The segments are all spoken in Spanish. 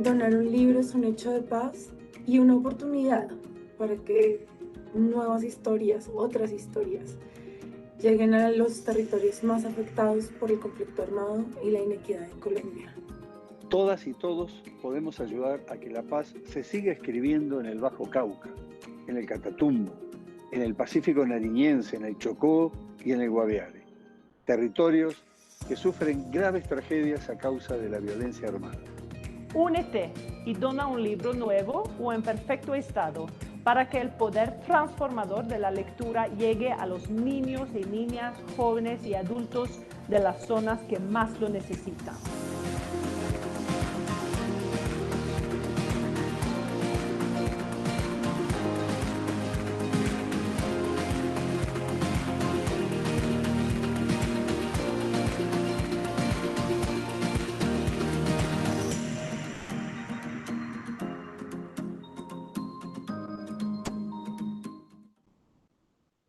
Donar un libro es un hecho de paz y una oportunidad para que nuevas historias, otras historias, lleguen a los territorios más afectados por el conflicto armado y la inequidad en Colombia. Todas y todos podemos ayudar a que la paz se siga escribiendo en el Bajo Cauca, en el Catatumbo, en el Pacífico nariñense, en el Chocó y en el Guaviare. Territorios que sufren graves tragedias a causa de la violencia armada. Únete y dona un libro nuevo o en perfecto estado para que el poder transformador de la lectura llegue a los niños y niñas, jóvenes y adultos de las zonas que más lo necesitan.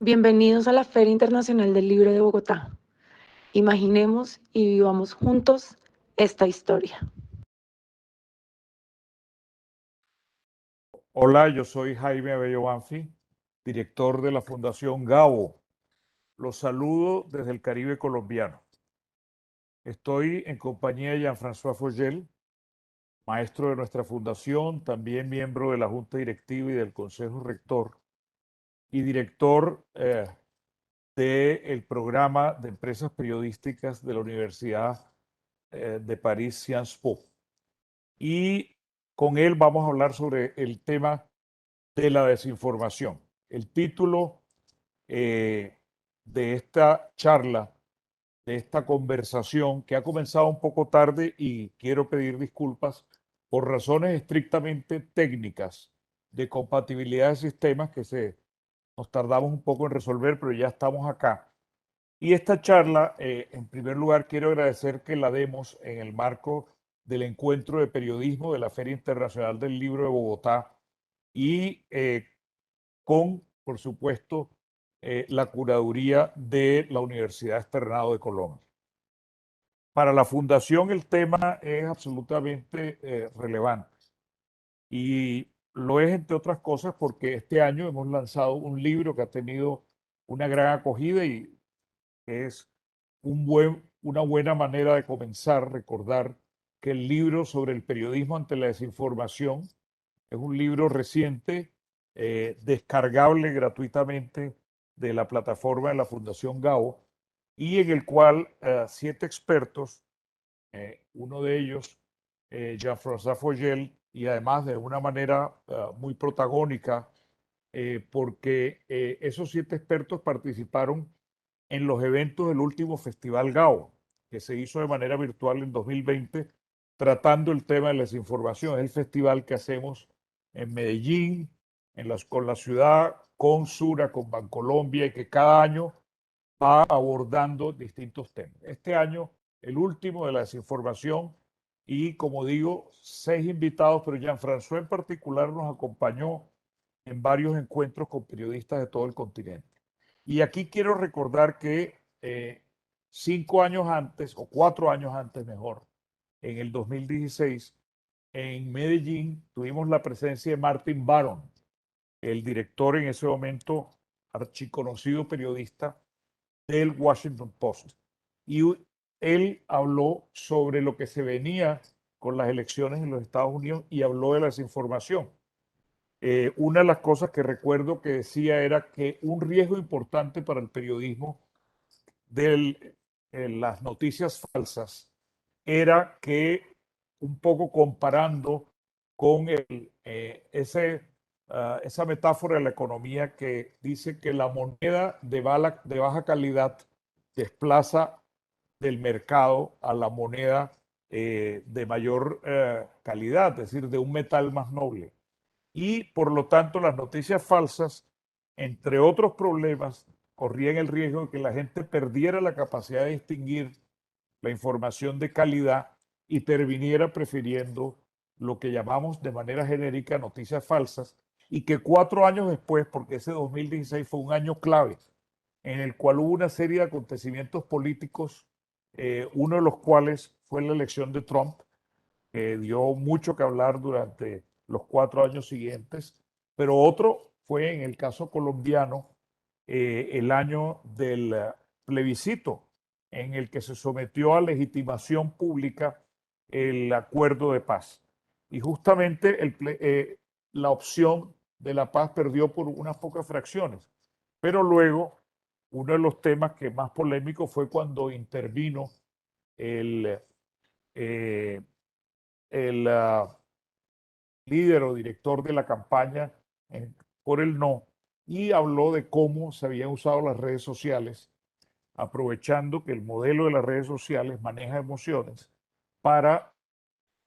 Bienvenidos a la Feria Internacional del Libro de Bogotá. Imaginemos y vivamos juntos esta historia. Hola, yo soy Jaime Abello Banfi, director de la Fundación Gabo. Los saludo desde el Caribe colombiano. Estoy en compañía de Jean-François Fogel, maestro de nuestra fundación, también miembro de la Junta Directiva y del Consejo Rector, y director del programa de empresas periodísticas de la Universidad de París Sciences Po. Y con él vamos a hablar sobre el tema de la desinformación. El título de esta charla, de esta conversación, que ha comenzado un poco tarde y quiero pedir disculpas por razones estrictamente técnicas de compatibilidad de sistemas que nos tardamos un poco en resolver, pero ya estamos acá. Y esta charla, en primer lugar, quiero agradecer que la demos en el marco del encuentro de periodismo de la Feria Internacional del Libro de Bogotá y con, por supuesto, la curaduría de la Universidad Externado de Colombia. Para la Fundación el tema es absolutamente relevante y lo es, entre otras cosas, porque este año hemos lanzado un libro que ha tenido una gran acogida y es una buena manera de comenzar a recordar que el libro sobre el periodismo ante la desinformación es un libro reciente, descargable gratuitamente de la plataforma de la Fundación Gabo, y en el cual 7 expertos, uno de ellos, Jean-François Fogel, y además de una manera muy protagónica, porque esos 7 expertos participaron en los eventos del último Festival Gao, que se hizo de manera virtual en 2020, tratando el tema de la desinformación. Es el festival que hacemos en Medellín, con la ciudad, con Sura, con Bancolombia, y que cada año va abordando distintos temas. Este año, el último de la desinformación, y como digo, 6 invitados, pero Jean-François en particular nos acompañó en varios encuentros con periodistas de todo el continente. Y aquí quiero recordar que 5 años antes, o 4 años antes mejor, en el 2016, en Medellín tuvimos la presencia de Martin Baron, el director en ese momento, archiconocido periodista del Washington Post. Y él habló sobre lo que se venía con las elecciones en los Estados Unidos y habló de la desinformación. Una de las cosas que recuerdo que decía era que un riesgo importante para el periodismo las noticias falsas era que, un poco comparando con esa metáfora de la economía que dice que la moneda de baja calidad desplaza del mercado a la moneda de mayor calidad, es decir, de un metal más noble. Y por lo tanto las noticias falsas, entre otros problemas, corrían el riesgo de que la gente perdiera la capacidad de distinguir la información de calidad y terminiera prefiriendo lo que llamamos de manera genérica noticias falsas, y que 4 años después, porque ese 2016 fue un año clave en el cual hubo una serie de acontecimientos políticos, uno de los cuales fue la elección de Trump, que dio mucho que hablar durante los 4 años siguientes, pero otro fue en el caso colombiano, el año del plebiscito, en el que se sometió a legitimación pública el acuerdo de paz. Y justamente la opción de la paz perdió por unas pocas fracciones. Pero luego, uno de los temas que más polémico fue cuando intervino el, eh, el líder o director de la campaña por el no, y habló de cómo se habían usado las redes sociales, aprovechando que el modelo de las redes sociales maneja emociones para,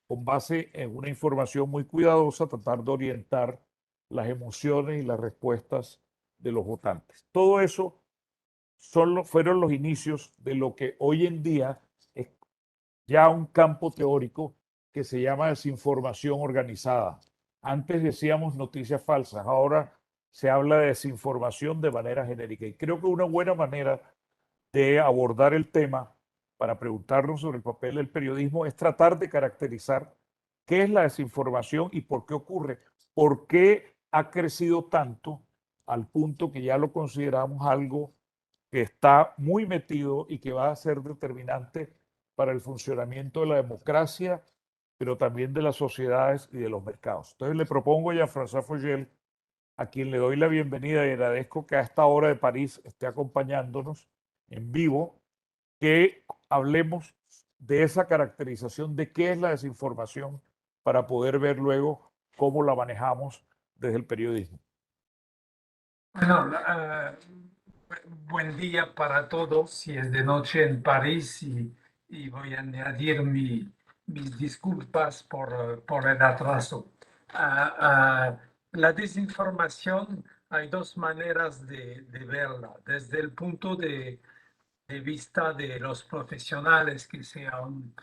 con base en una información muy cuidadosa, tratar de orientar las emociones y las respuestas de los votantes. Todo eso fueron los inicios de lo que hoy en día es ya un campo teórico que se llama desinformación organizada. Antes decíamos noticias falsas, ahora se habla de desinformación de manera genérica. Y creo que una buena manera de abordar el tema para preguntarnos sobre el papel del periodismo es tratar de caracterizar qué es la desinformación y por qué ocurre, por qué ha crecido tanto al punto que ya lo consideramos algo que está muy metido y que va a ser determinante para el funcionamiento de la democracia, pero también de las sociedades y de los mercados. Entonces le propongo a Jean-François Fogel, a quien le doy la bienvenida y agradezco que a esta hora de París esté acompañándonos en vivo, que hablemos de esa caracterización de qué es la desinformación para poder ver luego cómo la manejamos desde el periodismo. Bueno, buen día para todos. Si es de noche en París y voy a añadir mis disculpas por el atraso. La desinformación, hay dos maneras de verla. Desde el punto de vista de los profesionales, que sea un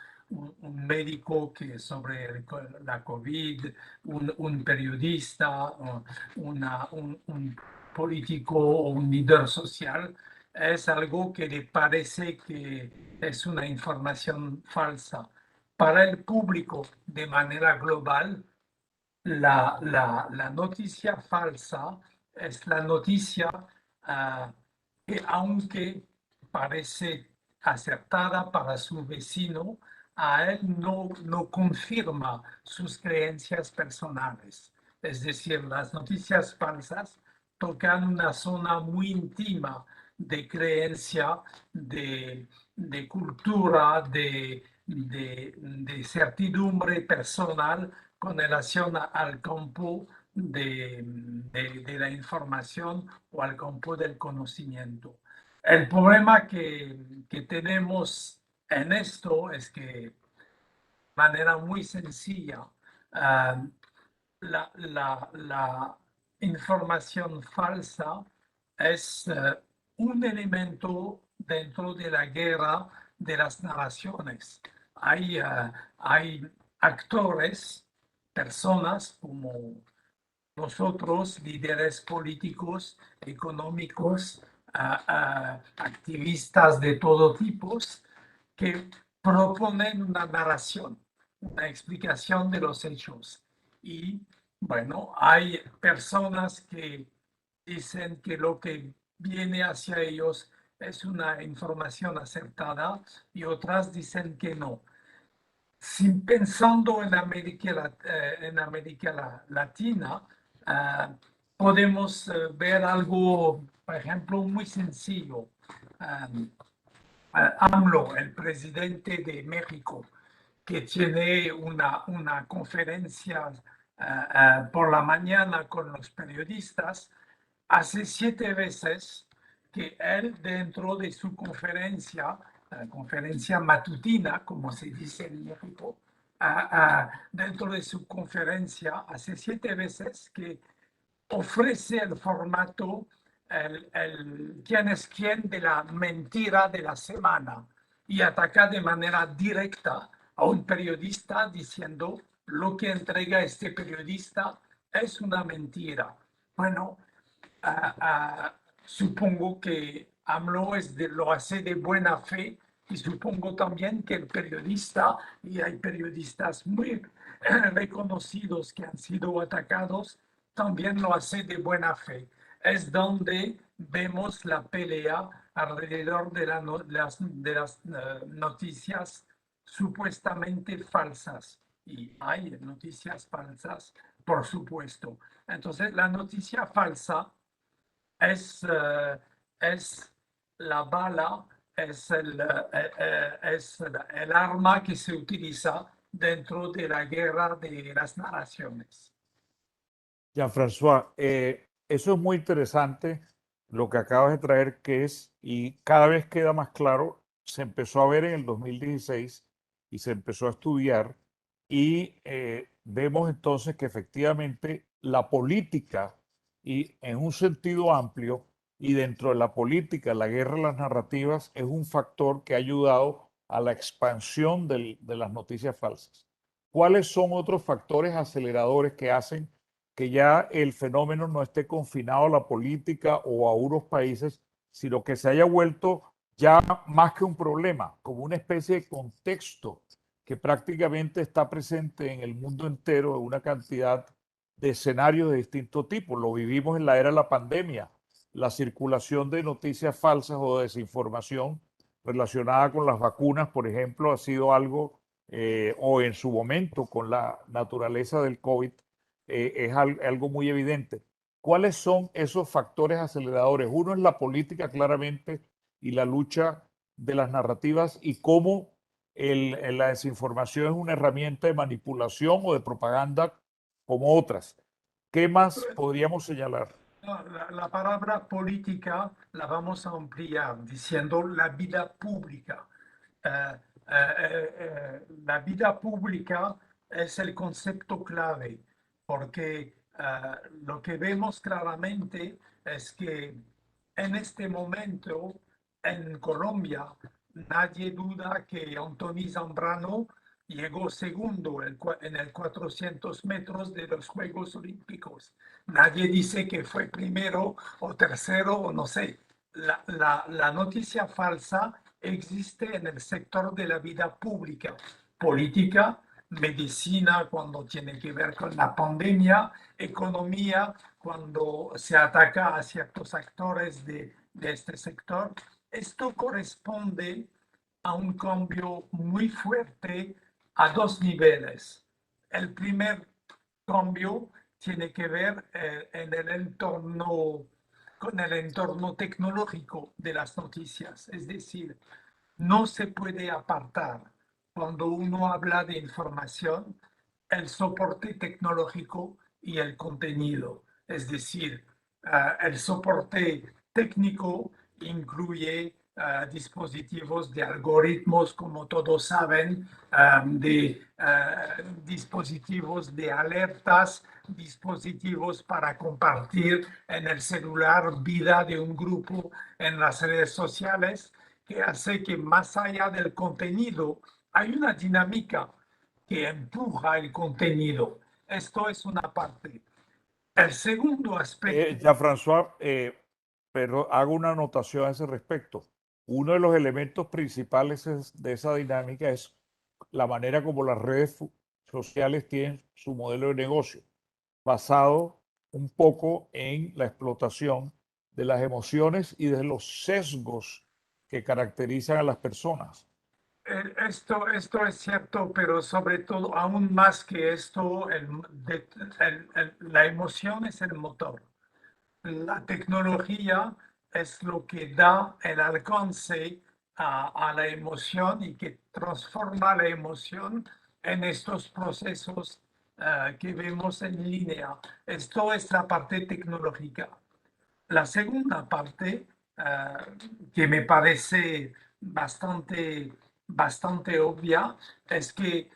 médico que sobre la COVID, un periodista, un político o un líder social, es algo que le parece que es una información falsa. Para el público, de manera global, la noticia falsa es la noticia que, aunque parece acertada para su vecino, a él no confirma sus creencias personales. Es decir, las noticias falsas tocan una zona muy íntima de creencia, de cultura, de certidumbre personal con relación al campo de la información o al campo del conocimiento. El problema que tenemos en esto es que, de manera muy sencilla, la información falsa es un elemento dentro de la guerra de las narraciones. Hay actores, personas como nosotros, líderes políticos, económicos, activistas de todo tipo, que proponen una narración, una explicación de los hechos. Y bueno, hay personas que dicen que lo que viene hacia ellos es una información acertada y otras dicen que no. Pensando en América Latina, podemos ver algo, por ejemplo, muy sencillo. AMLO, el presidente de México, que tiene una conferencia por la mañana con los periodistas, hace 7 veces que él dentro de su conferencia, la conferencia matutina, como se dice en México, dentro de su conferencia, hace 7 veces que ofrece el formato, quién es quién de la mentira de la semana y ataca de manera directa a un periodista diciendo lo que entrega este periodista es una mentira. Bueno, supongo que AMLO lo hace de buena fe y supongo también que el periodista, y hay periodistas muy reconocidos que han sido atacados, también lo hace de buena fe. Es donde vemos la pelea alrededor de las noticias supuestamente falsas. Y hay noticias falsas, por supuesto. Entonces, la noticia falsa es, es la bala, es el arma que se utiliza dentro de la guerra de las narraciones. Jean-François, eso es muy interesante lo que acabas de traer, que es, y cada vez queda más claro, se empezó a ver en el 2016 y se empezó a estudiar y vemos entonces que efectivamente la política, y en un sentido amplio, y dentro de la política, la guerra de las narrativas es un factor que ha ayudado a la expansión de las noticias falsas. ¿Cuáles son otros factores aceleradores que hacen que ya el fenómeno no esté confinado a la política o a unos países, sino que se haya vuelto ya más que un problema, como una especie de contexto que prácticamente está presente en el mundo entero en una cantidad de escenarios de distinto tipo? Lo vivimos en la era de la pandemia, la circulación de noticias falsas o de desinformación relacionada con las vacunas, por ejemplo, ha sido algo, o en su momento con la naturaleza del COVID, es algo muy evidente. ¿Cuáles son esos factores aceleradores? Uno es la política, claramente, y la lucha de las narrativas, y cómo la desinformación es una herramienta de manipulación o de propaganda como otras. ¿Qué más podríamos señalar? La palabra política la vamos a ampliar diciendo la vida pública. La vida pública es el concepto clave, porque lo que vemos claramente es que en este momento en Colombia nadie duda que Anthony Zambrano llegó segundo en el 400 metros de los Juegos Olímpicos. Nadie dice que fue primero o tercero o no sé. La noticia falsa existe en el sector de la vida pública, política, medicina cuando tiene que ver con la pandemia, economía cuando se ataca a ciertos actores de este sector. Esto corresponde a un cambio muy fuerte a 2 niveles. El primer cambio tiene que ver con el entorno tecnológico de las noticias. Es decir, no se puede apartar cuando uno habla de información el soporte tecnológico y el contenido. Es decir, el soporte técnico incluye dispositivos de algoritmos, como todos saben, de dispositivos de alertas, dispositivos para compartir en el celular vida de un grupo en las redes sociales, que hace que más allá del contenido hay una dinámica que empuja el contenido. Esto es una parte. El segundo aspecto. Jean-François, pero hago una anotación a ese respecto. Uno de los elementos principales de esa dinámica es la manera como las redes sociales tienen su modelo de negocio, basado un poco en la explotación de las emociones y de los sesgos que caracterizan a las personas. Esto es cierto, pero sobre todo, aún más que esto, la emoción es el motor. La tecnología es lo que da el alcance a la emoción y que transforma la emoción en estos procesos que vemos en línea. Esto es la parte tecnológica. La segunda parte, que me parece bastante obvia, es que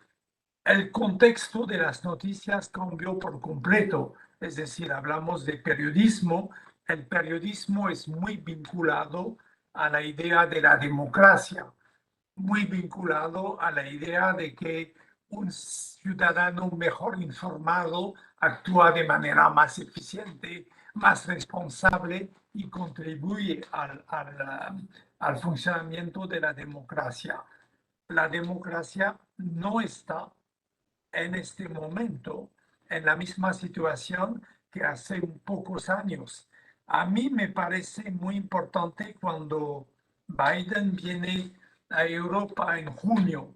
el contexto de las noticias cambió por completo. Es decir, hablamos de periodismo. El periodismo es muy vinculado a la idea de la democracia, muy vinculado a la idea de que un ciudadano mejor informado actúa de manera más eficiente, más responsable y contribuye al funcionamiento de la democracia. La democracia no está en este momento en la misma situación que hace pocos años. A mí me parece muy importante cuando Biden viene a Europa en junio,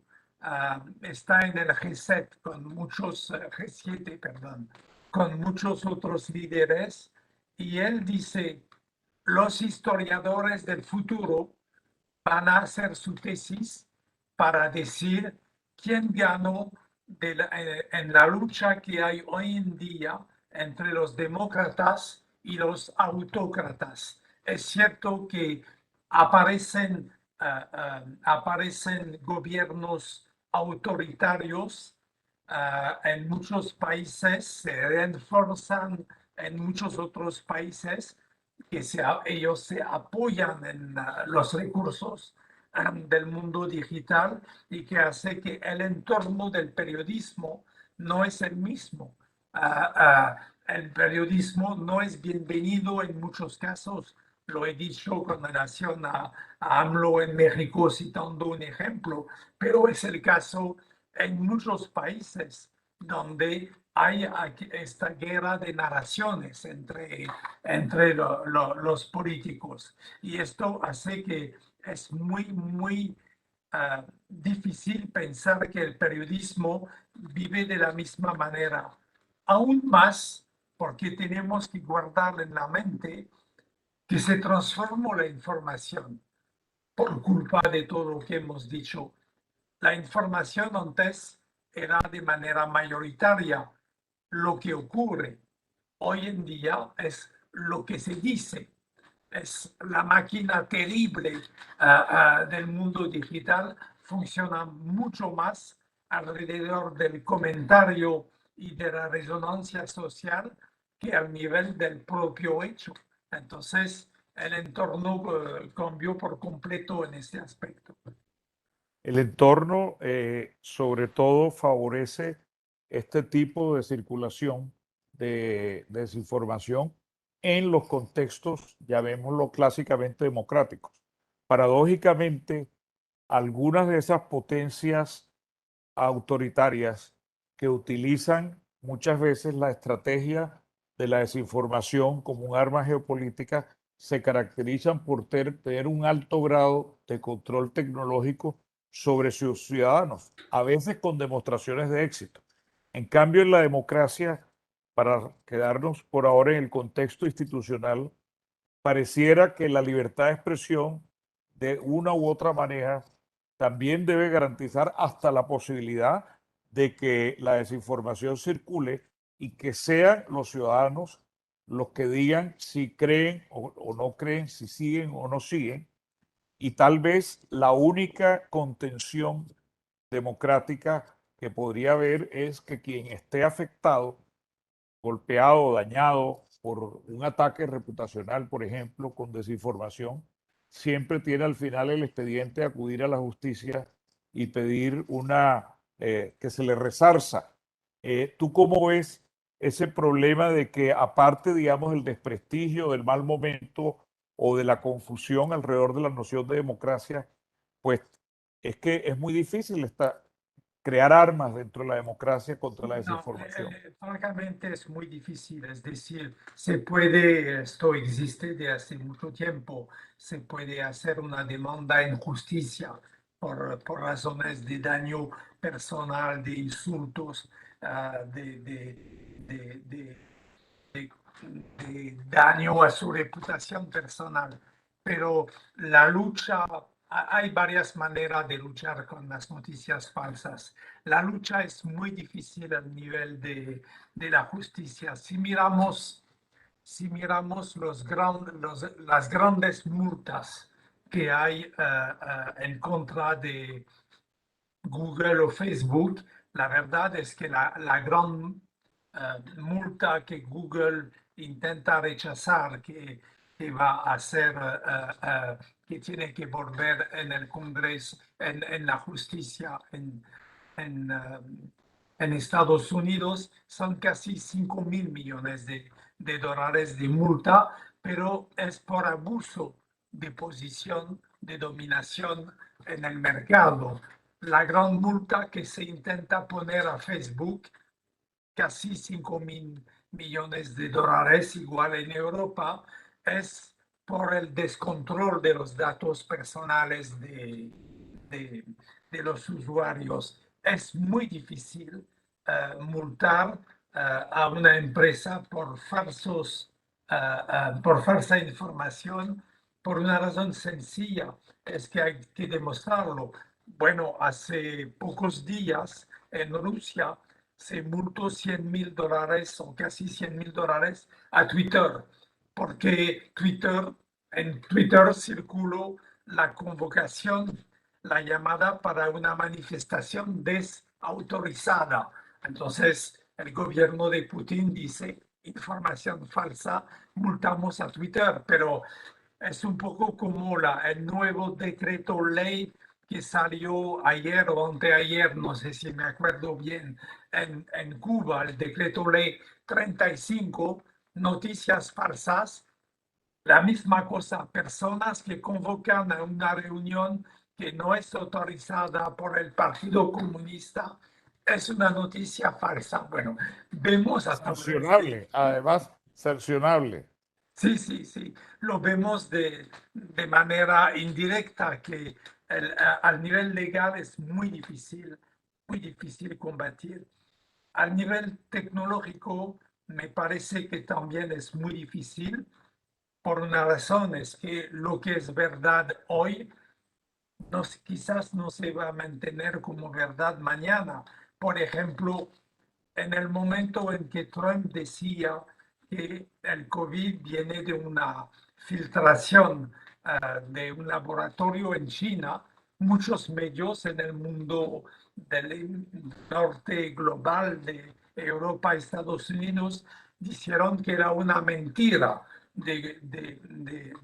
está en el G7 con muchos, G7, perdón, con muchos otros líderes, y él dice, los historiadores del futuro van a hacer su tesis para decir quién ganó en la lucha que hay hoy en día entre los demócratas y los autócratas. Es cierto que aparecen, aparecen gobiernos autoritarios en muchos países, se reforzan en muchos otros países, que ellos se apoyan en los recursos del mundo digital y que hace que el entorno del periodismo no es el mismo. El periodismo no es bienvenido en muchos casos. Lo he dicho con relación a AMLO en México, citando un ejemplo, pero es el caso en muchos países donde hay esta guerra de narraciones entre los políticos. Y esto hace que es muy difícil pensar que el periodismo vive de la misma manera. Aún más porque tenemos que guardar en la mente que se transformó la información por culpa de todo lo que hemos dicho. La información antes era de manera mayoritaria. Lo que ocurre hoy en día es lo que se dice. Es la máquina terrible del mundo digital. Funciona mucho más alrededor del comentario y de la resonancia social que al nivel del propio hecho. Entonces, el entorno cambió por completo en este aspecto. El entorno, sobre todo, favorece este tipo de circulación de desinformación en los contextos, llamémoslo clásicamente democráticos. Paradójicamente, algunas de esas potencias autoritarias que utilizan muchas veces la estrategia de la desinformación como un arma geopolítica se caracterizan por tener un alto grado de control tecnológico sobre sus ciudadanos, a veces con demostraciones de éxito. En cambio, en la democracia, para quedarnos por ahora en el contexto institucional, pareciera que la libertad de expresión, de una u otra manera, también debe garantizar hasta la posibilidad de que la desinformación circule y que sean los ciudadanos los que digan si creen o no creen, si siguen o no siguen. Y tal vez la única contención democrática que podría haber es que quien esté afectado, golpeado, dañado por un ataque reputacional, por ejemplo, con desinformación, siempre tiene al final el expediente de acudir a la justicia y pedir que se le resarza. ¿Tú cómo ves ese problema de que aparte, digamos, del desprestigio, del mal momento o de la confusión alrededor de la noción de democracia, pues es que es muy difícil crear armas dentro de la democracia contra la No, desinformación? francamente es muy difícil, es decir, se puede, esto existe de hace mucho tiempo, se puede hacer una demanda en justicia por razones de daño personal, de insultos, de daño a su reputación personal, pero la lucha hay varias maneras de luchar con las noticias falsas. La lucha es muy difícil al nivel de la justicia. Si miramos las grandes multas que hay en contra de Google o Facebook, la verdad es que la gran multa que Google intenta rechazar, que va a hacer, que tiene que volver en el Congreso, en la justicia, en, en Estados Unidos, son casi 5.000 millones de dólares de multa, pero es por abuso de posición de dominación en el mercado. La gran multa que se intenta poner a Facebook, casi 5.000 millones de dólares, igual en Europa, es por el descontrol de los datos personales de los usuarios. Es muy difícil multar a una empresa por por falsa información, por una razón sencilla, es que hay que demostrarlo. Bueno, hace pocos días en Rusia se multó $100.000 o casi $100.000 a Twitter, porque en Twitter circuló la convocación, la llamada para una manifestación desautorizada. Entonces, el gobierno de Putin dice, información falsa, multamos a Twitter, pero es un poco como el nuevo decreto ley que salió ayer o anteayer, no sé si me acuerdo bien, en Cuba, el decreto ley 35, noticias falsas, la misma cosa, personas que convocan a una reunión que no es autorizada por el Partido Comunista, es una noticia falsa. Bueno, vemos a través de... Sancionable, además, sancionable. Sí, sí, sí. Lo vemos de manera indirecta, que al nivel legal es muy difícil combatir. Al nivel tecnológico, me parece que también es muy difícil, por una razón, es que lo que es verdad hoy quizás no se va a mantener como verdad mañana. Por ejemplo, en el momento en que Trump decía que el COVID viene de una filtración de un laboratorio en China, muchos medios en el mundo del norte global de Europa y Estados Unidos dijeron que era una mentira de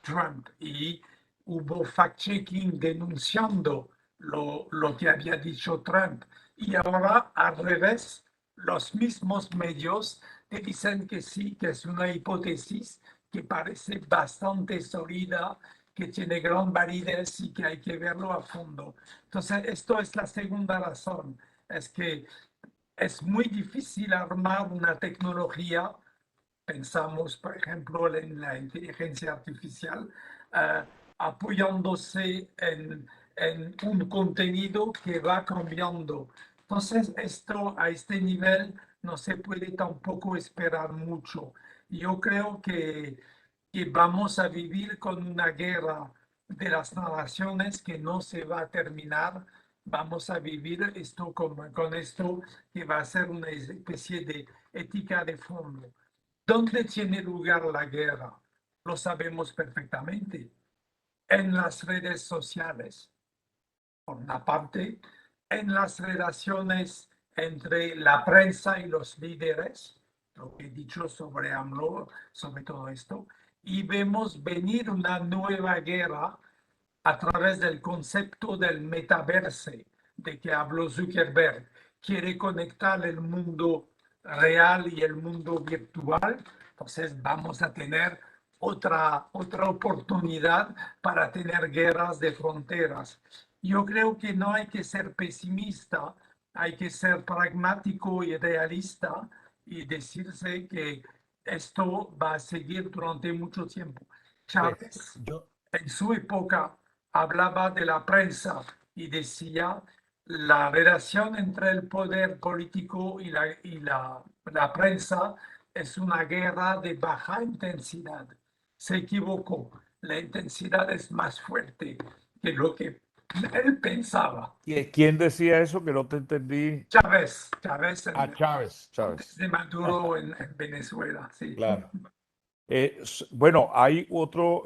Trump, y hubo fact-checking denunciando lo que había dicho Trump. Y ahora, al revés, los mismos medios te dicen que sí, que es una hipótesis que parece bastante sólida, que tiene gran validez y que hay que verlo a fondo. Entonces, esto es la segunda razón, es que es muy difícil armar una tecnología. Pensamos, por ejemplo, en la inteligencia artificial, apoyándose en un contenido que va cambiando. Entonces, esto a este nivel no se puede tampoco esperar mucho. Yo creo que vamos a vivir con una guerra de las naciones que no se va a terminar. Vamos a vivir esto con esto, que va a ser una especie de ética de fondo. ¿Dónde tiene lugar la guerra? Lo sabemos perfectamente. En las redes sociales, por una parte, en las relaciones entre la prensa y los líderes, lo que he dicho sobre AMLO, sobre todo esto, y vemos venir una nueva guerra a través del concepto del metaverse, de que habló Zuckerberg. Quiere conectar el mundo real y el mundo virtual. Entonces vamos a tener otra oportunidad para tener guerras de fronteras. Yo creo que no hay que ser pesimista, hay que ser pragmático y realista y decirse que esto va a seguir durante mucho tiempo. Chávez, en su época, hablaba de la prensa y decía la relación entre el poder político y la prensa es una guerra de baja intensidad. Se equivocó. la intensidad es más fuerte que lo que él pensaba. ¿Quién decía eso? Que no te entendí. Chávez Chávez, antes de Maduro en Venezuela, sí. Claro. Bueno, hay otro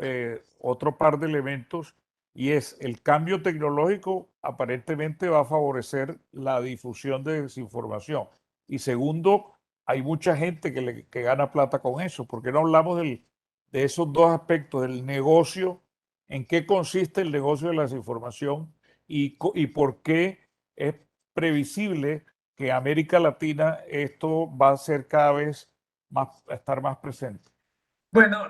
par de elementos y es el cambio tecnológico aparentemente va a favorecer la difusión de desinformación. Y segundo, hay mucha gente que gana plata con eso. ¿Por qué no hablamos de esos dos aspectos, del negocio? ¿En qué consiste el negocio de la desinformación y por qué es previsible que en América Latina esto va a ser cada vez estar más presente? Bueno,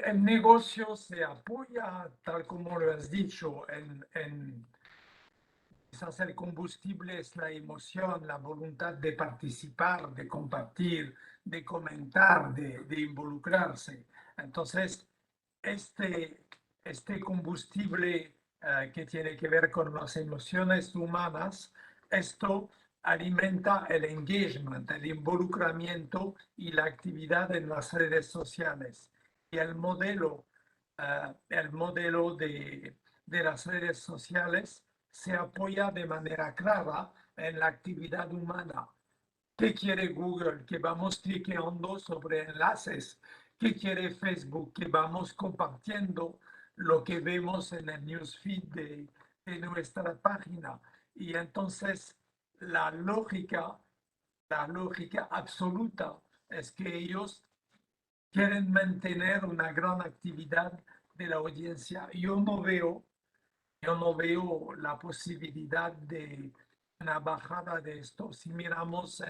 el negocio se apoya, tal como lo has dicho, quizás el combustible es la emoción, la voluntad de participar, de compartir, de comentar, de involucrarse. Entonces, este combustible que tiene que ver con las emociones humanas, esto alimenta el engagement, el involucramiento y la actividad en las redes sociales. Y el modelo de las redes sociales se apoya de manera clara en la actividad humana. ¿Qué quiere Google? Que vamos cliqueando sobre enlaces. ¿Qué quiere Facebook? Que vamos compartiendo lo que vemos en el newsfeed de nuestra página. Y entonces la lógica, la lógica absoluta es que ellos quieren mantener una gran actividad de la audiencia. Yo no veo la posibilidad de una bajada de esto. Si miramos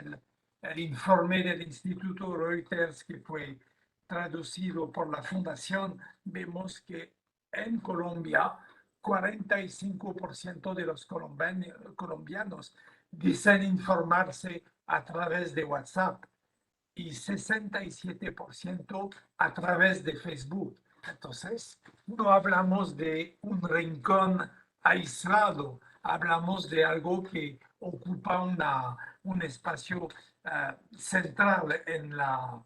el informe del Instituto Reuters que fue traducido por la Fundación, vemos que en Colombia 45% de los colombianos dicen informarse a través de WhatsApp y 67% a través de Facebook. Entonces, no hablamos de un rincón aislado, hablamos de algo que ocupa un espacio central en la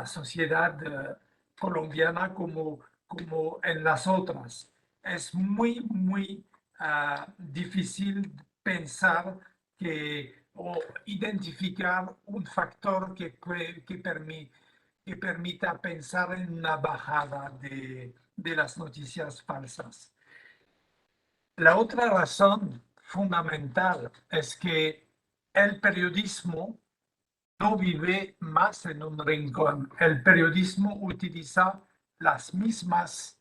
sociedad colombiana como en las otras. Es muy difícil pensar o identificar un factor que permita pensar en una bajada de las noticias falsas. La otra razón fundamental es que el periodismo no vive más en un rincón. El periodismo utiliza las mismas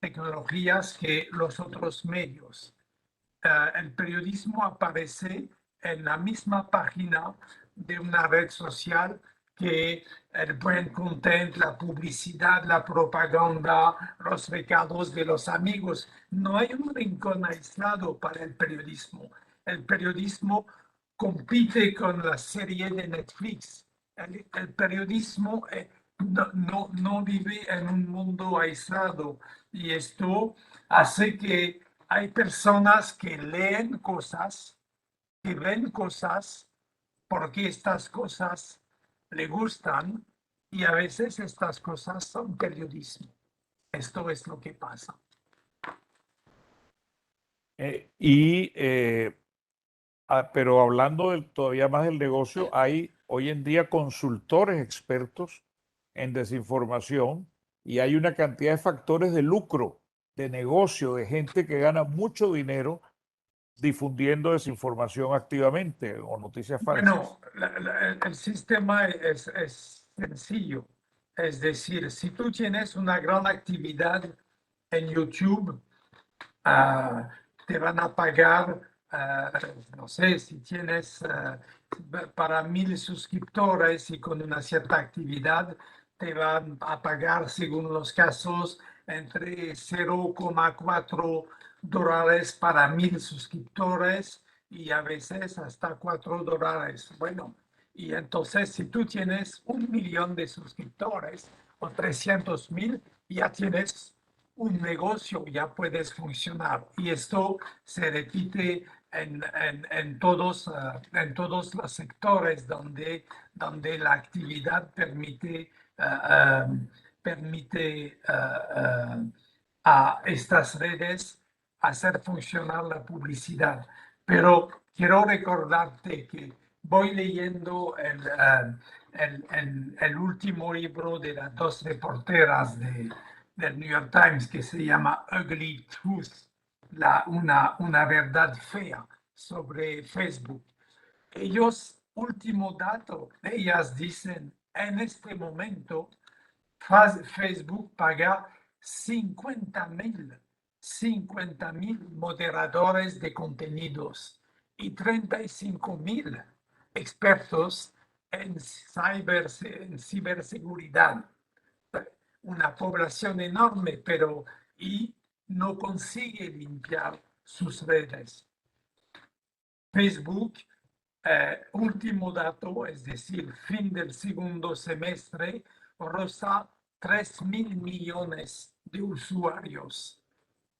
tecnologías que los otros medios. El periodismo aparece en la misma página de una red social que el buen content, la publicidad, la propaganda, los recados de los amigos. No hay un rincón aislado para el periodismo. El periodismo compite con la serie de Netflix. El periodismo no vive en un mundo aislado y esto hace que hay personas que leen cosas, que ven cosas, porque estas cosas le gustan y a veces estas cosas son periodismo. Esto es lo que pasa. Pero hablando todavía más del negocio, hay hoy en día consultores expertos en desinformación y hay una cantidad de factores de lucro, de negocio, de gente que gana mucho dinero difundiendo desinformación activamente o noticias falsas. Bueno, el sistema es sencillo. Es decir, si tú tienes una gran actividad en YouTube, te van a pagar, no sé, si tienes para 1000 suscriptores y con una cierta actividad, te van a pagar, según los casos, entre $0,4 para 1000 suscriptores y a veces hasta $4. Bueno, y entonces si tú tienes 1 millón de suscriptores o 300,000, ya tienes un negocio, ya puedes funcionar. Y esto se repite en todos los sectores donde la actividad permite permite a estas redes hacer funcionar la publicidad. Pero quiero recordarte que voy leyendo el último libro de las dos reporteras del New York Times, que se llama Ugly Truth, una verdad fea sobre Facebook. Ellos, último dato, ellas dicen, en este momento Facebook paga 50,000 moderadores de contenidos y 35,000 expertos en ciberseguridad. Una población enorme, pero y no consigue limpiar sus redes. Facebook, último dato, es decir, fin del segundo semestre, roza 3,000 millones de usuarios.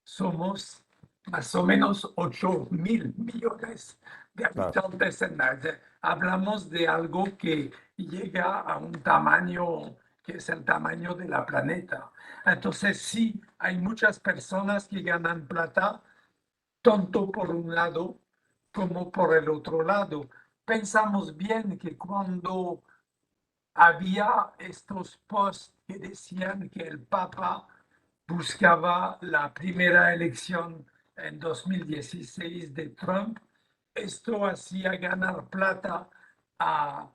Somos más o menos 8,000 millones de habitantes en la red. Hablamos de algo que llega a un tamaño que es el tamaño de la planeta. Entonces, sí, hay muchas personas que ganan plata, tanto por un lado como por el otro lado. Pensamos bien que cuando había estos posts que decían que el Papa buscaba la primera elección en 2016 de Trump, esto hacía ganar plata a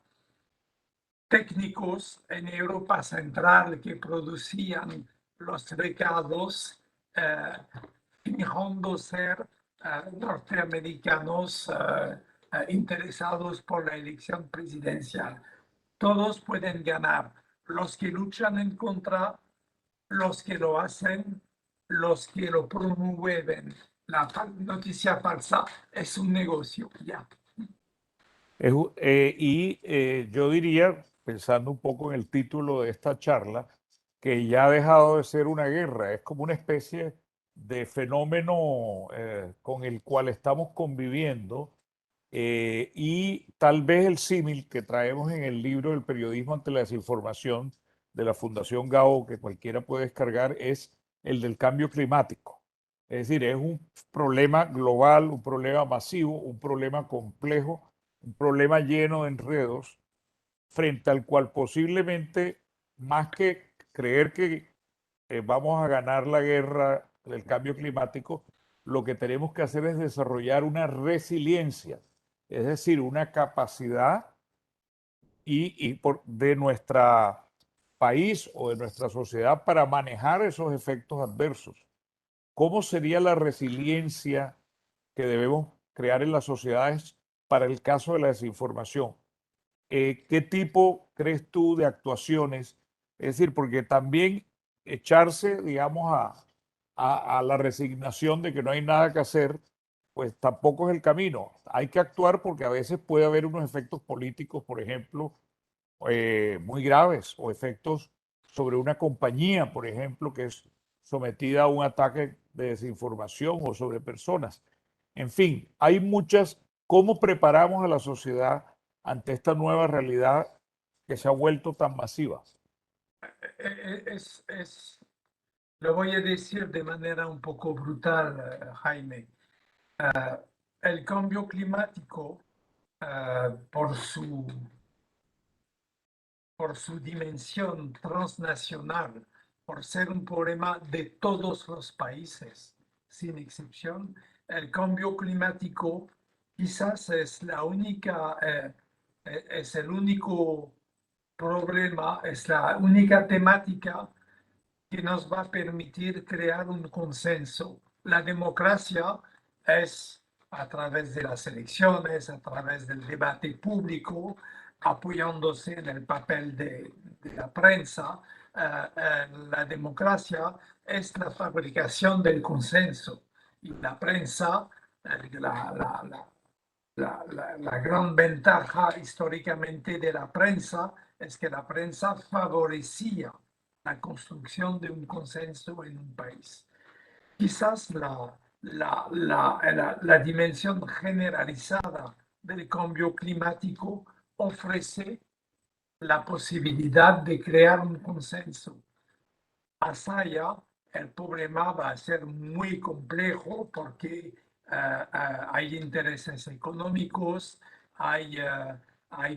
técnicos en Europa Central que producían los recados fingiendo ser norteamericanos interesados por la elección presidencial. Todos pueden ganar, los que luchan en contra, los que lo hacen, los que lo promueven. La noticia falsa es un negocio, ya. Yo diría, pensando un poco en el título de esta charla, que ya ha dejado de ser una guerra, es como una especie de fenómeno con el cual estamos conviviendo, y tal vez el símil que traemos en el libro del periodismo ante la desinformación de la Fundación Gao, que cualquiera puede descargar, es el del cambio climático. Es decir, es un problema global, un problema masivo, un problema complejo, un problema lleno de enredos, frente al cual posiblemente, más que creer que vamos a ganar la guerra del cambio climático, lo que tenemos que hacer es desarrollar una resiliencia, es decir, una capacidad de nuestro país o de nuestra sociedad para manejar esos efectos adversos. ¿Cómo sería la resiliencia que debemos crear en las sociedades para el caso de la desinformación? ¿Qué tipo crees tú de actuaciones? Es decir, porque también echarse, digamos, a la resignación de que no hay nada que hacer, pues tampoco es el camino. Hay que actuar porque a veces puede haber unos efectos políticos, por ejemplo, muy graves, o efectos sobre una compañía, por ejemplo, que es sometida a un ataque de desinformación, o sobre personas. En fin, hay muchas. ¿Cómo preparamos a la sociedad ante esta nueva realidad que se ha vuelto tan masiva? Lo voy a decir de manera un poco brutal, Jaime. El cambio climático, por su dimensión transnacional, por ser un problema de todos los países, sin excepción, el cambio climático quizás es es el único problema, es la única temática que nos va a permitir crear un consenso. La democracia es a través de las elecciones, a través del debate público, apoyándose en el papel de la prensa. La democracia es la fabricación del consenso y la prensa, la gran ventaja históricamente de la prensa es que la prensa favorecía la construcción de un consenso en un país. Quizás la dimensión generalizada del cambio climático ofrece la posibilidad de crear un consenso, más allá, el problema va a ser muy complejo porque hay intereses económicos, hay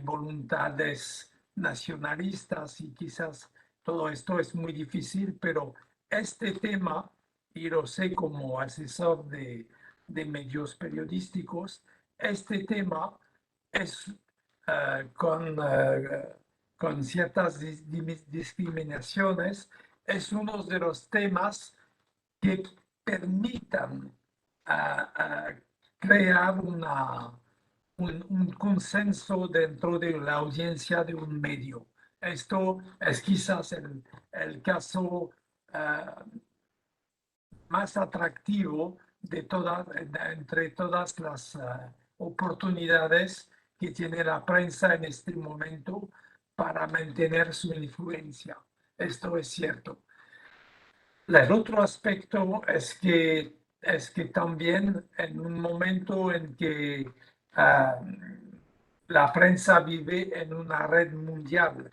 voluntades nacionalistas y quizás todo esto es muy difícil, pero este tema, y lo sé como asesor de medios periodísticos, este tema es con ciertas discriminaciones, es uno de los temas que permitan crear un consenso dentro de la audiencia de un medio. Esto es quizás el caso más atractivo entre todas las oportunidades que tiene la prensa en este momento para mantener su influencia. Esto es cierto. El otro aspecto es que también en un momento en que la prensa vive en una red mundial,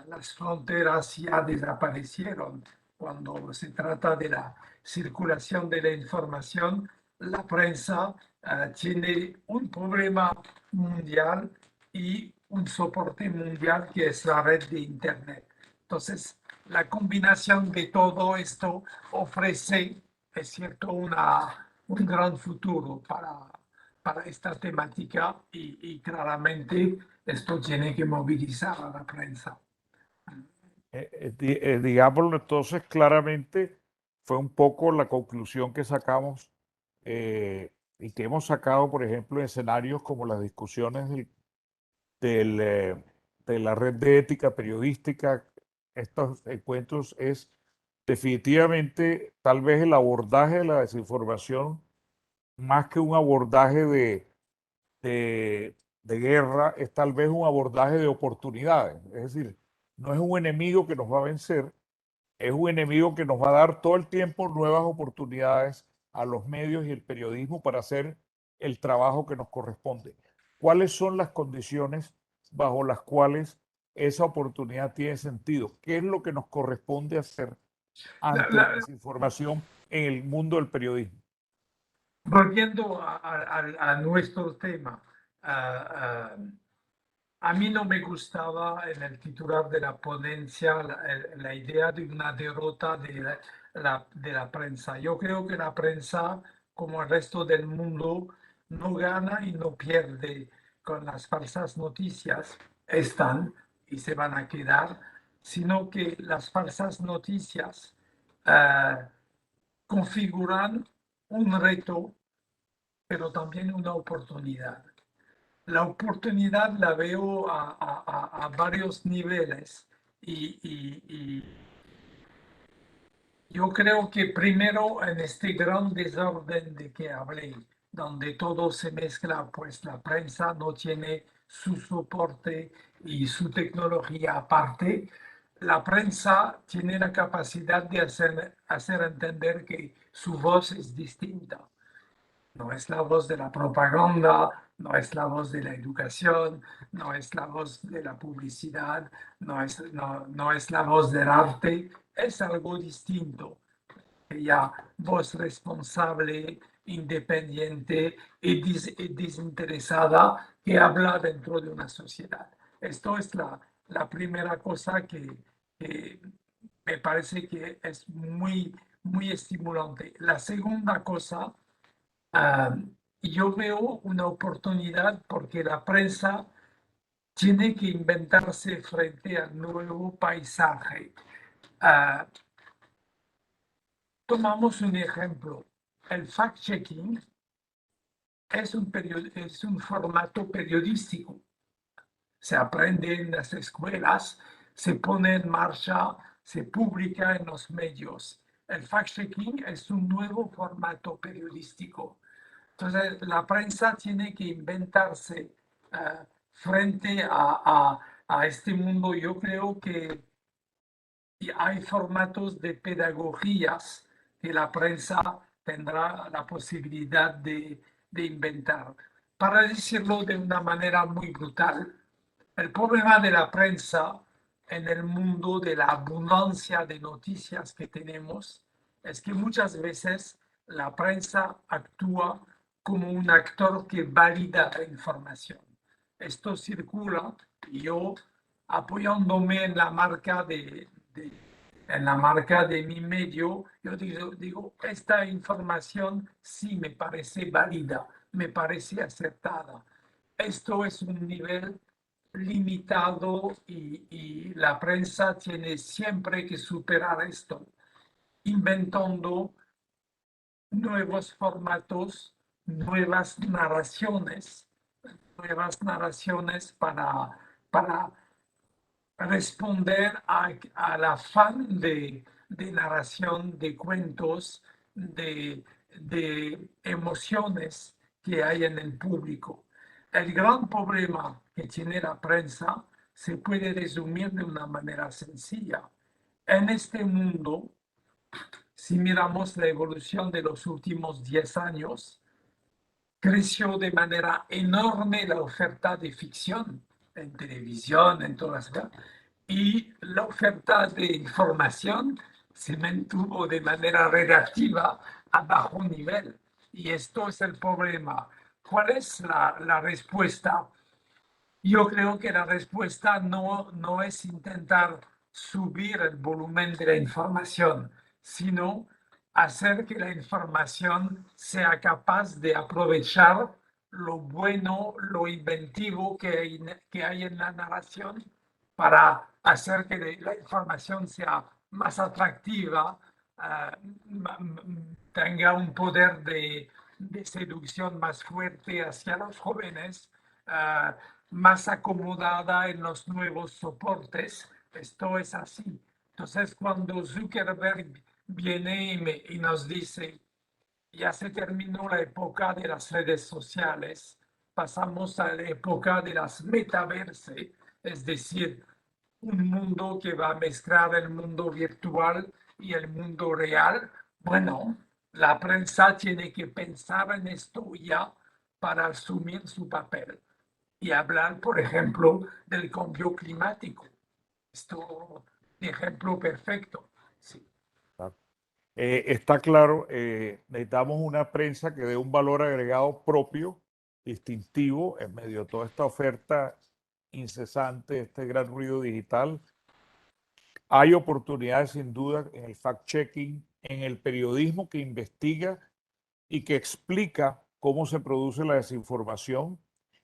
las fronteras ya desaparecieron. Cuando se trata de la circulación de la información, la prensa tiene un problema mundial y un soporte mundial que es la red de Internet. Entonces, la combinación de todo esto ofrece, es cierto, un gran futuro para esta temática y claramente esto tiene que movilizar a la prensa. Digámoslo entonces claramente, fue un poco la conclusión que sacamos y que hemos sacado, por ejemplo, en escenarios como las discusiones de la red de ética periodística. Estos encuentros es definitivamente tal vez el abordaje de la desinformación, más que un abordaje de guerra, es tal vez un abordaje de oportunidades. Es decir, no es un enemigo que nos va a vencer, es un enemigo que nos va a dar todo el tiempo nuevas oportunidades a los medios y el periodismo para hacer el trabajo que nos corresponde. ¿Cuáles son las condiciones bajo las cuales esa oportunidad tiene sentido? ¿Qué es lo que nos corresponde hacer ante la desinformación en el mundo del periodismo? Volviendo a nuestro tema, a mí no me gustaba en el titular de la ponencia la idea de una derrota de la prensa. Yo creo que la prensa, como el resto del mundo, no gana y no pierde con las falsas noticias. Están y se van a quedar, sino que las falsas noticias configuran un reto, pero también una oportunidad. La oportunidad la veo a varios niveles y yo creo que primero en este gran desorden de que hablé, donde todo se mezcla, pues la prensa no tiene su soporte y su tecnología aparte. La prensa tiene la capacidad de hacer entender que su voz es distinta. No es la voz de la propaganda, no es la voz de la educación, no es la voz de la publicidad, no es la voz del arte, es algo distinto. Ella, voz responsable, independiente y desinteresada que habla dentro de una sociedad. Esto es la primera cosa que me parece que es muy estimulante. La segunda cosa, yo veo una oportunidad porque la prensa tiene que inventarse frente al nuevo paisaje. Tomamos un ejemplo. El fact-checking es un formato periodístico. Se aprende en las escuelas, se pone en marcha, se publica en los medios. El fact-checking es un nuevo formato periodístico. Entonces, la prensa tiene que inventarse frente a este mundo. Yo creo que hay formatos de pedagogías que la prensa tendrá la posibilidad de inventar. Para decirlo de una manera muy brutal, el problema de la prensa en el mundo de la abundancia de noticias que tenemos es que muchas veces la prensa actúa como un actor que valida la información. Esto circula y yo, apoyándome en la marca en la marca de mi medio, yo digo, esta información sí me parece válida, me parece acertada. Esto es un nivel limitado y la prensa tiene siempre que superar esto, inventando nuevos formatos, nuevas narraciones para responder al afán de narración, de cuentos, de emociones que hay en el público. El gran problema que tiene la prensa se puede resumir de una manera sencilla. En este mundo, si miramos la evolución de los últimos 10 años, creció de manera enorme la oferta de ficción en televisión, en todas las... Y la oferta de información se mantuvo de manera relativa a bajo nivel. Y esto es el problema. ¿Cuál es la respuesta? Yo creo que la respuesta no es intentar subir el volumen de la información, sino hacer que la información sea capaz de aprovechar lo bueno, lo inventivo que hay en la narración para hacer que la información sea más atractiva, tenga un poder de seducción más fuerte hacia los jóvenes, más acomodada en los nuevos soportes. Esto es así. Entonces, cuando Zuckerberg viene y nos dice, ya se terminó la época de las redes sociales, pasamos a la época de las metaverse, es decir, un mundo que va a mezclar el mundo virtual y el mundo real. Bueno, la prensa tiene que pensar en esto ya para asumir su papel y hablar, por ejemplo, del cambio climático. Esto es un ejemplo perfecto. Sí. Está claro, necesitamos una prensa que dé un valor agregado propio, distintivo, en medio de toda esta oferta incesante, este gran ruido digital. Hay oportunidades sin duda en el fact-checking, en el periodismo que investiga y que explica cómo se produce la desinformación,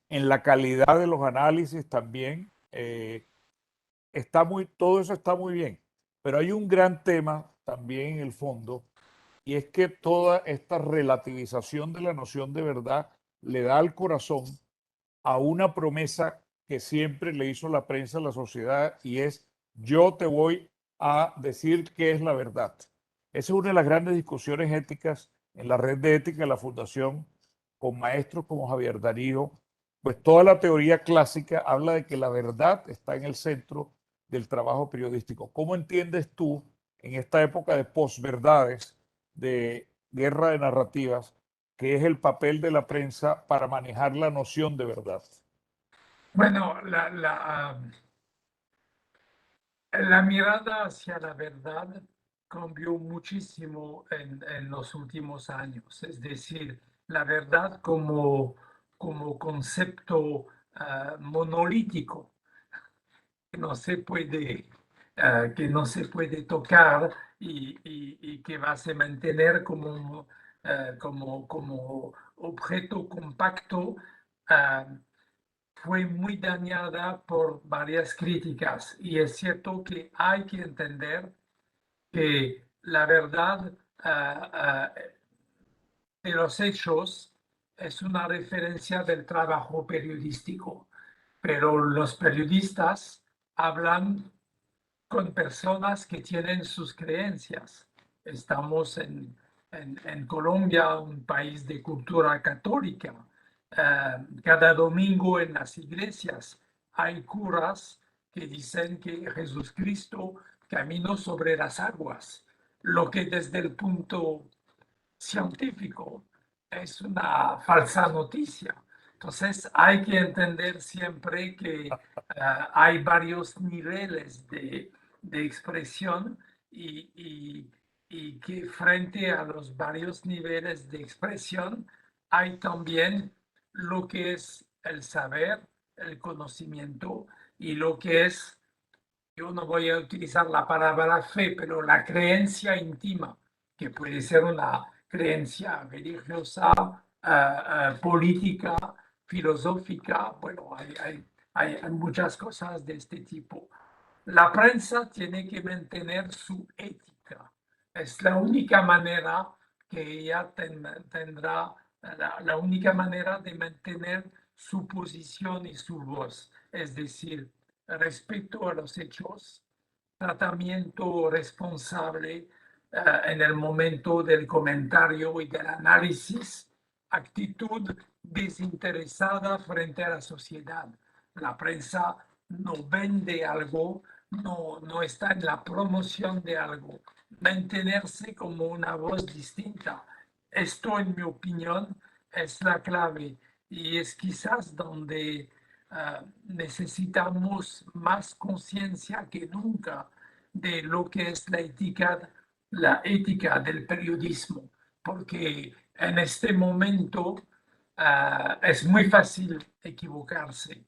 en la calidad de los análisis también. Todo eso está muy bien, pero hay un gran tema también en el fondo, y es que toda esta relativización de la noción de verdad le da al corazón a una promesa que siempre le hizo la prensa a la sociedad, y es: yo te voy a decir qué es la verdad. Esa es una de las grandes discusiones éticas en la red de ética de la Fundación, con maestros como Javier Darío. Pues toda la teoría clásica habla de que la verdad está en el centro del trabajo periodístico. ¿Cómo entiendes tú, en esta época de posverdades, de guerra de narrativas, qué es el papel de la prensa para manejar la noción de verdad? Bueno, la mirada hacia la verdad cambió muchísimo en los últimos años. Es decir, la verdad como concepto monolítico que no se puede tocar y que va a se mantener como objeto compacto, fue muy dañada por varias críticas. Y es cierto que hay que entender que la verdad de los hechos es una referencia del trabajo periodístico, pero los periodistas hablan con personas que tienen sus creencias. Estamos en Colombia, un país de cultura católica. Cada domingo en las iglesias hay curas que dicen que Jesucristo caminó sobre las aguas, lo que desde el punto científico es una falsa noticia. Entonces hay que entender siempre que hay varios niveles de expresión y que frente a los varios niveles de expresión hay también lo que es el saber, el conocimiento y lo que es, yo no voy a utilizar la palabra fe, pero la creencia íntima, que puede ser una creencia religiosa, política, filosófica, bueno, hay muchas cosas de este tipo. La prensa tiene que mantener su ética. Es la única manera que ella tendrá, la única manera de mantener su posición y su voz. Es decir, respeto a los hechos, tratamiento responsable en el momento del comentario y del análisis, actitud desinteresada frente a la sociedad. La prensa no vende algo, no está en la promoción de algo, mantenerse como una voz distinta. Esto, en mi opinión, es la clave y es quizás donde necesitamos más conciencia que nunca de lo que es la ética del periodismo, porque en este momento es muy fácil equivocarse.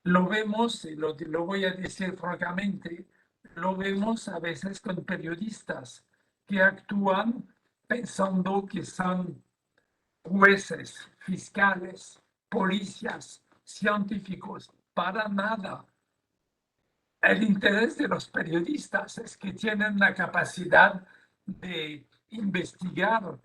Lo vemos, y lo voy a decir francamente, lo vemos a veces con periodistas que actúan pensando que son jueces, fiscales, policías, científicos, para nada. El interés de los periodistas es que tienen la capacidad de investigar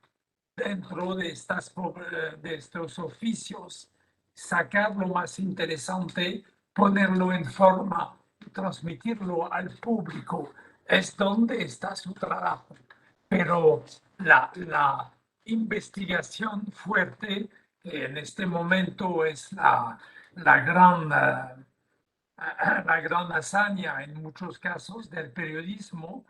dentro de estos oficios, sacar lo más interesante, ponerlo en forma y transmitirlo al público. Es donde está su trabajo. Pero la investigación fuerte, que en este momento es la gran hazaña en muchos casos del periodismo,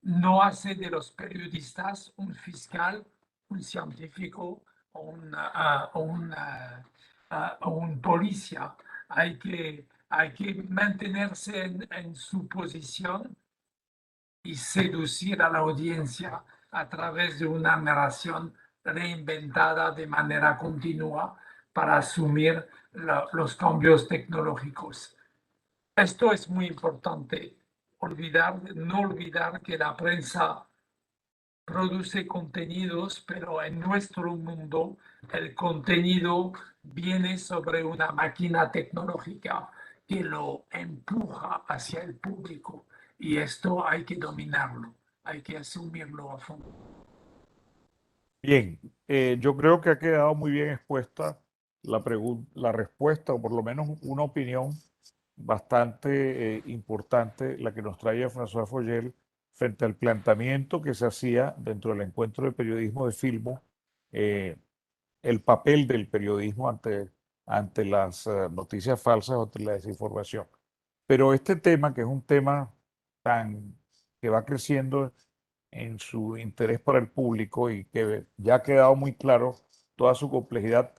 no hace de los periodistas un fiscal, un científico o un policía. Hay que mantenerse en su posición y seducir a la audiencia a través de una narración reinventada de manera continua para asumir los cambios tecnológicos. Esto es muy importante, no olvidar que la prensa produce contenidos, pero en nuestro mundo el contenido viene sobre una máquina tecnológica que lo empuja hacia el público y esto hay que dominarlo, hay que asumirlo a fondo. Bien, yo creo que ha quedado muy bien expuesta la respuesta, o por lo menos una opinión bastante importante, la que nos traía François Foyel frente al planteamiento que se hacía dentro del encuentro de periodismo de Filmo, eh, el papel del periodismo ante las noticias falsas o ante la desinformación. Pero este tema, que es un tema que va creciendo en su interés para el público y que ya ha quedado muy claro toda su complejidad,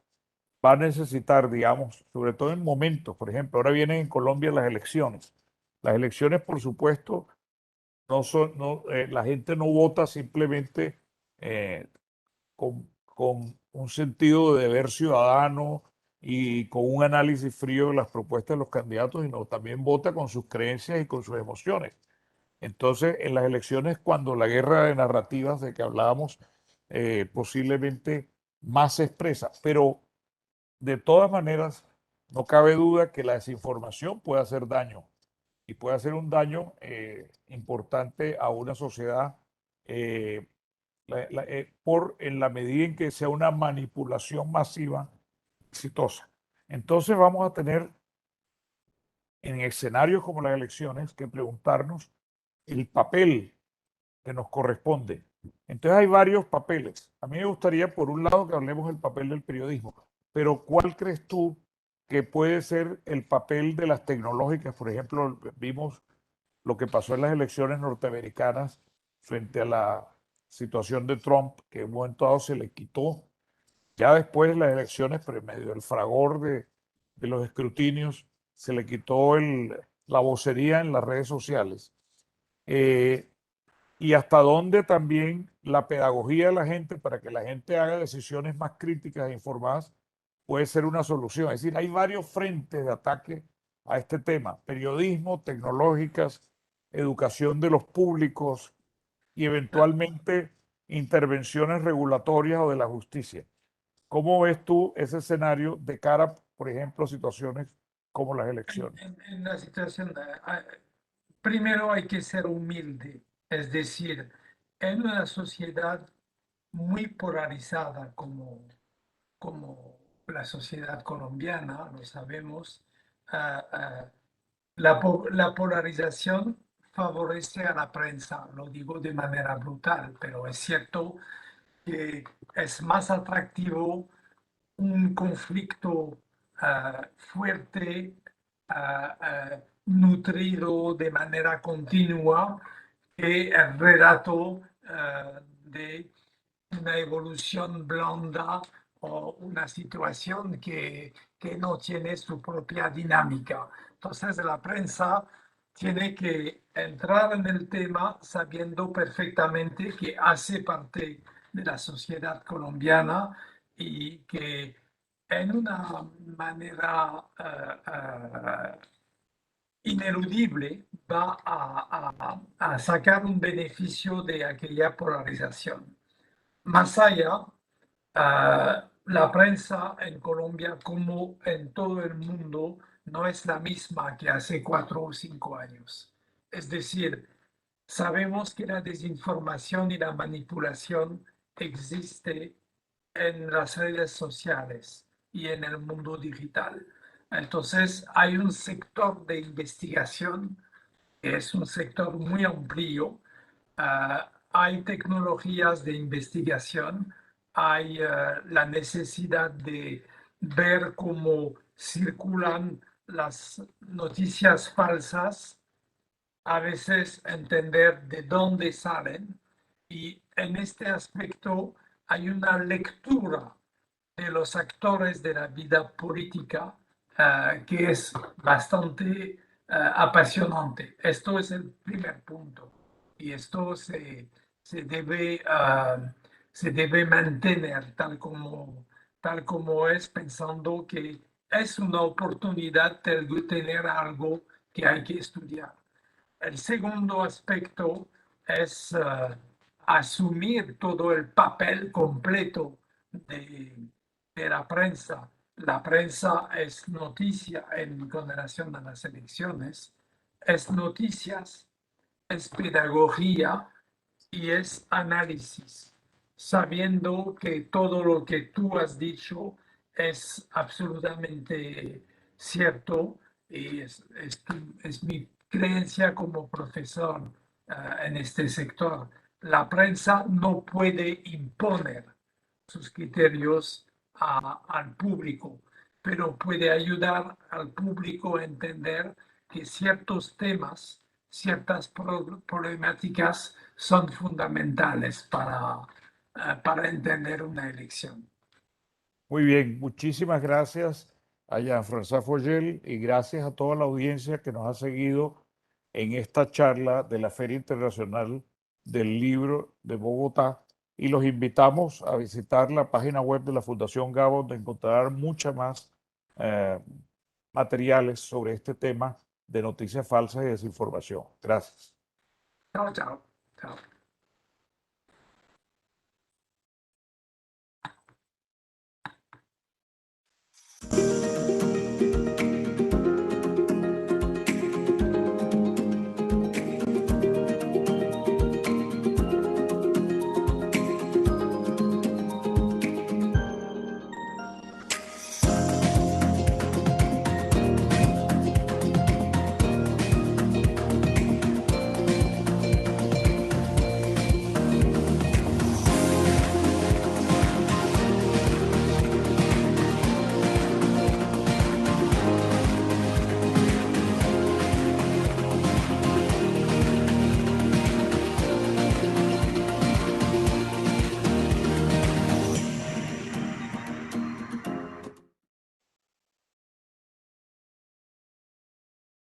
va a necesitar, digamos, sobre todo en momentos, por ejemplo, ahora vienen en Colombia las elecciones. Las elecciones, por supuesto, la gente no vota simplemente eh, con un sentido de deber ciudadano y con un análisis frío de las propuestas de los candidatos, sino también vota con sus creencias y con sus emociones. Entonces, en las elecciones, cuando la guerra de narrativas de que hablábamos posiblemente más se expresa, pero de todas maneras, no cabe duda que la desinformación puede hacer daño y puede hacer un daño importante a una sociedad eh, en la medida en que sea una manipulación masiva exitosa. Entonces vamos a tener en escenarios como las elecciones que preguntarnos el papel que nos corresponde. Entonces hay varios papeles. A mí me gustaría, por un lado, que hablemos del papel del periodismo, pero ¿cuál crees tú que puede ser el papel de las tecnológicas? Por ejemplo, vimos lo que pasó en las elecciones norteamericanas frente a la situación de Trump, que en un momento dado se le quitó Ya después de las elecciones, pero en medio del fragor de los escrutinios, se le quitó la vocería en las redes sociales. Y hasta dónde también la pedagogía de la gente para que la gente haga decisiones más críticas e informadas puede ser una solución. Es decir, hay varios frentes de ataque a este tema: periodismo, tecnológicas, educación de los públicos y eventualmente intervenciones regulatorias o de la justicia. ¿Cómo ves tú ese escenario de cara, por ejemplo, a situaciones como las elecciones? En la situación, primero hay que ser humilde, es decir, en una sociedad muy polarizada como la sociedad colombiana, lo sabemos, la polarización favorece a la prensa, lo digo de manera brutal, pero es cierto que es más atractivo un conflicto fuerte, nutrido de manera continua, que el relato de una evolución blanda o una situación que no tiene su propia dinámica. Entonces la prensa tiene que entrar en el tema sabiendo perfectamente que hace parte de la sociedad colombiana y que en una manera ineludible va a sacar un beneficio de aquella polarización. Más allá, la prensa en Colombia, como en todo el mundo, no es la misma que hace 4 o 5 años. Es decir, sabemos que la desinformación y la manipulación existe en las redes sociales y en el mundo digital. Entonces, hay un sector de investigación que es un sector muy amplio. Hay tecnologías de investigación, hay la necesidad de ver cómo circulan las noticias falsas, a veces entender de dónde salen, y en este aspecto hay una lectura de los actores de la vida política que es bastante apasionante. Esto es el primer punto y esto se debe mantener tal como es, pensando que es una oportunidad de tener algo que hay que estudiar. El segundo aspecto es asumir todo el papel completo de la prensa. La prensa es noticia en condenación de las elecciones, es noticias, es pedagogía y es análisis, sabiendo que todo lo que tú has dicho es absolutamente cierto y es mi creencia como profesor en este sector. La prensa no puede imponer sus criterios al público, pero puede ayudar al público a entender que ciertos temas, ciertas problemáticas son fundamentales para entender una elección. Muy bien, muchísimas gracias a Jean-François Fogel y gracias a toda la audiencia que nos ha seguido en esta charla de la Feria Internacional del Libro de Bogotá, y los invitamos a visitar la página web de la Fundación Gabo, donde encontrarán muchas más materiales sobre este tema de noticias falsas y desinformación. Gracias. Chao, chao. Chao.